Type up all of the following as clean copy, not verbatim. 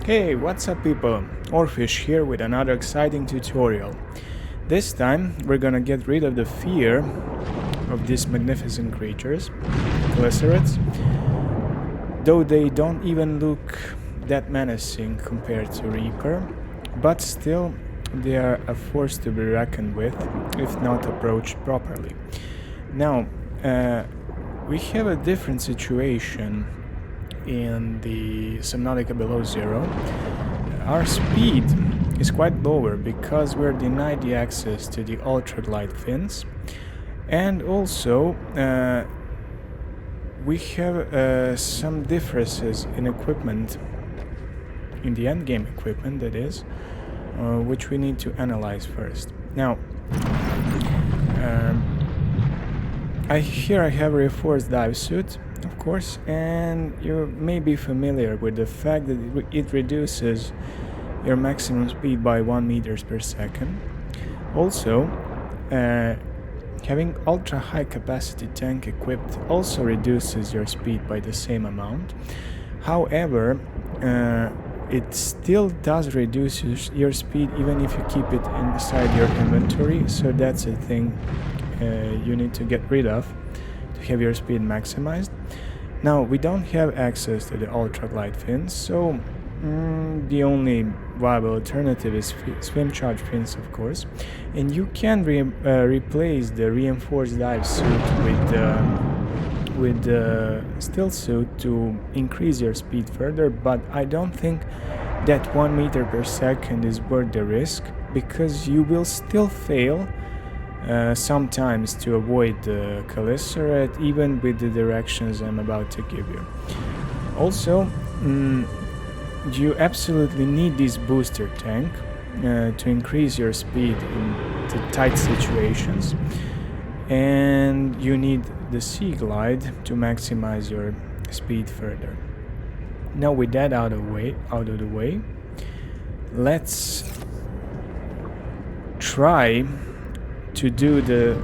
Hey, what's up people? Orfish here with another exciting tutorial. This time we're gonna get rid of the fear of these magnificent creatures, Chelicerates, though they don't even look that menacing compared to Reaper, but still they are a force to be reckoned with if not approached properly. Now, we have a different situation in the Subnautica below zero. Our speed is quite lower because we're denied the access to the ultralight fins, and also we have some differences in equipment, in the endgame equipment that is, which we need to analyze first. Now, here I have a reinforced dive suit, of course, and you may be familiar with the fact that it reduces your maximum speed by 1 meters per second. Also, having ultra high capacity tank equipped also reduces your speed by the same amount. However, it still does reduce your speed even if you keep it inside your inventory, so that's a thing you need to get rid of to have your speed maximized. Now, we don't have access to the ultralight fins, so the only viable alternative is swim charge fins, of course, and you can replace the reinforced dive suit with the still suit to increase your speed further, but I don't think that 1 meter per second is worth the risk, because you will still fail sometimes to avoid the Chelicerate, even with the directions I'm about to give you. Also, you absolutely need this booster tank to increase your speed in the tight situations, and you need the Sea Glide to maximize your speed further. Now, with that out of the way, let's try to do the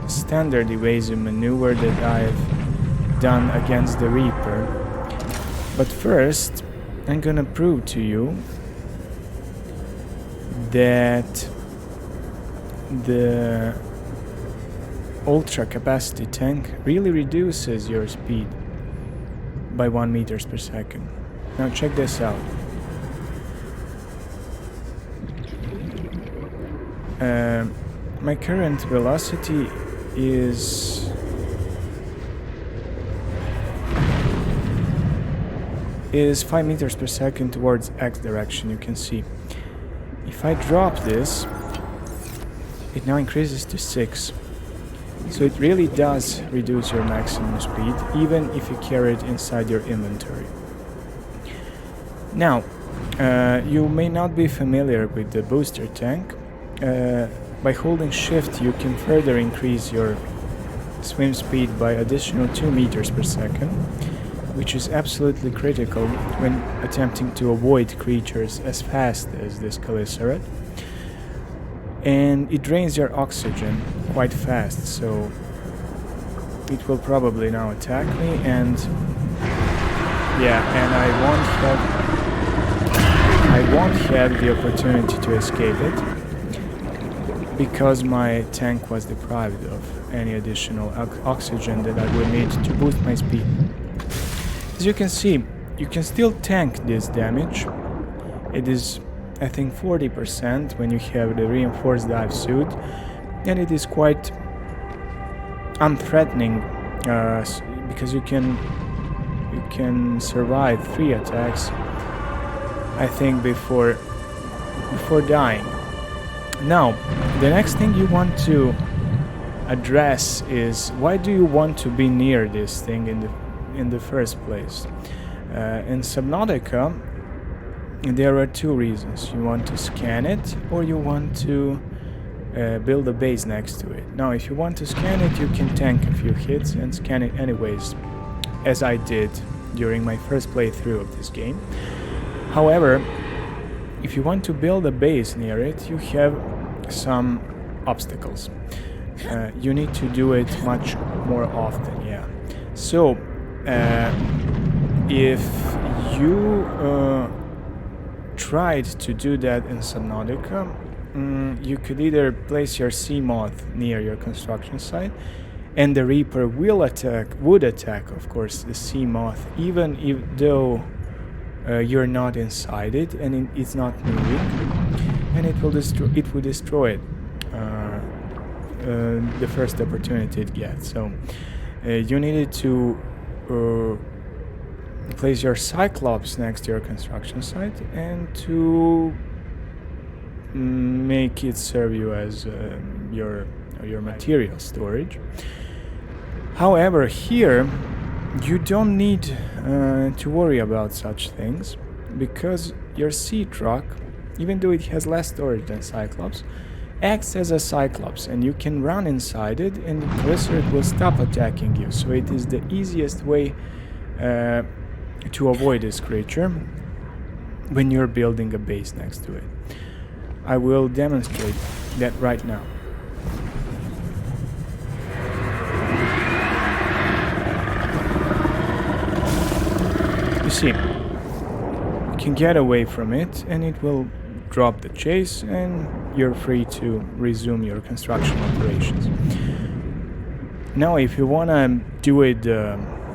standard evasive maneuver that I've done against the Reaper. But first, I'm gonna prove to you that the ultra capacity tank really reduces your speed by 1 meters per second. Now check this out. My current velocity is is 5 meters per second towards X direction, you can see. If I drop this, it now increases to 6. So it really does reduce your maximum speed, even if you carry it inside your inventory. Now, you may not be familiar with the booster tank. By holding shift, you can further increase your swim speed by additional 2 meters per second, which is absolutely critical when attempting to avoid creatures as fast as this Chelicerate. And it drains your oxygen quite fast, so it will probably now attack me, and yeah, and I won't have the opportunity to escape it, because my tank was deprived of any additional oxygen that I would need to boost my speed. As you can see, you can still tank this damage. It is, I think, 40% when you have the reinforced dive suit, and it is quite unthreatening because you can survive 3 attacks, I think, before dying. Now, the next thing you want to address is, why do you want to be near this thing in the first place? In Subnautica, there are 2 reasons. You want to scan it, or you want to build a base next to it. Now, if you want to scan it, you can tank a few hits and scan it anyways, as I did during my first playthrough of this game. However, if you want to build a base near it, you have some obstacles. You need to do it much more often, yeah. So, if you tried to do that in Subnautica, you could either place your sea moth near your construction site, and the Reaper would attack, of course, the sea moth, even if though you're not inside it and it's not moving, and it would destroy it the first opportunity it gets. So you needed to place your Cyclops next to your construction site and to make it serve you as your material storage. However, here you don't need to worry about such things, because your Seatruck, even though it has less storage than Cyclops, acts as a Cyclops, and you can run inside it and the Chelicerate will stop attacking you. So it is the easiest way to avoid this creature when you're building a base next to it. I will demonstrate that right now. You see, you can get away from it and it will drop the chase and you're free to resume your construction operations. Now, if you want to do it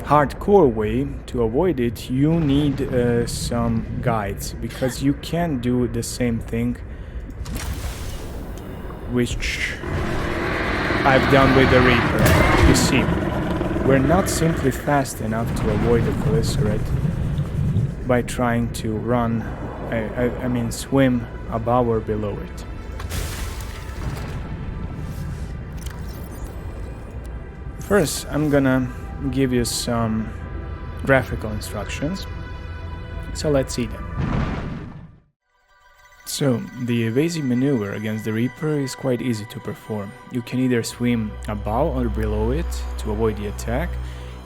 hardcore way to avoid it, you need some guides, because you can do the same thing which I've done with the Reaper. You see, we're not simply fast enough to avoid the Chelicerate by trying to run, I mean swim above or below it. First, I'm gonna give you some graphical instructions, so let's see them. So, the evasive maneuver against the Reaper is quite easy to perform. You can either swim above or below it to avoid the attack,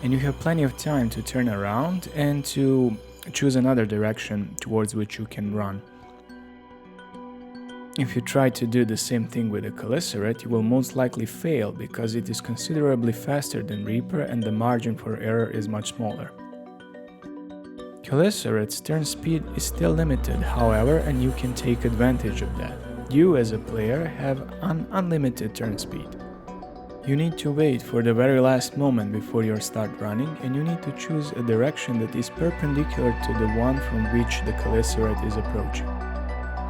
and you have plenty of time to turn around and to choose another direction towards which you can run. If you try to do the same thing with a Chelicerate, you will most likely fail, because it is considerably faster than Reaper and the margin for error is much smaller. Chelicerate's turn speed is still limited, however, and you can take advantage of that. You as a player have an unlimited turn speed. You need to wait for the very last moment before you start running, and you need to choose a direction that is perpendicular to the one from which the Chelicerate is approaching.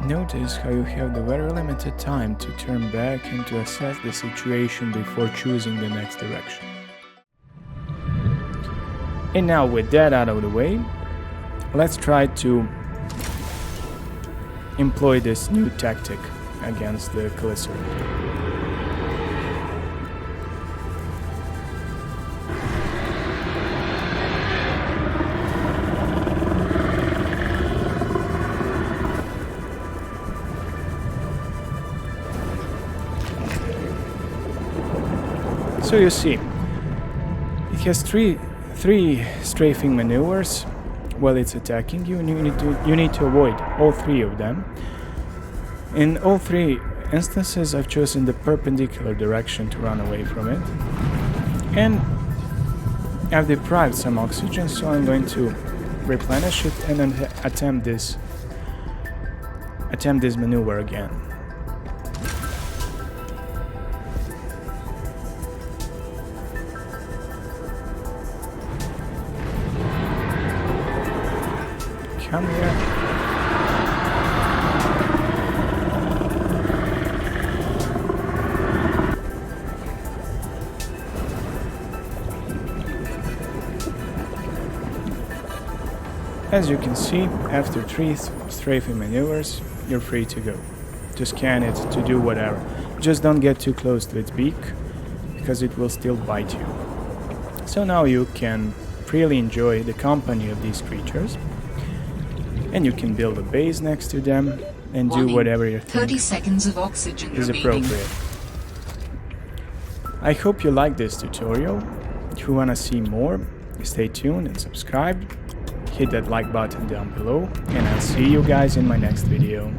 Notice how you have the very limited time to turn back and to assess the situation before choosing the next direction. And now, with that out of the way, let's try to employ this new tactic against the Chelicerate. So you see, it has three strafing maneuvers while it's attacking you, and you need to avoid all three of them. In all three instances, I've chosen the perpendicular direction to run away from it, and I've deprived some oxygen, so I'm going to replenish it and then attempt this maneuver again. Come here. As you can see, after 3 strafing maneuvers, you're free to go. To scan it, to do whatever. Just don't get too close to its beak, because it will still bite you. So now you can freely enjoy the company of these creatures, and you can build a base next to them and do whatever you think 30 seconds of oxygen is remaining. appropriate. I hope you like this tutorial. If you want to see more, stay tuned and subscribe. Hit that like button down below, and I'll see you guys in my next video.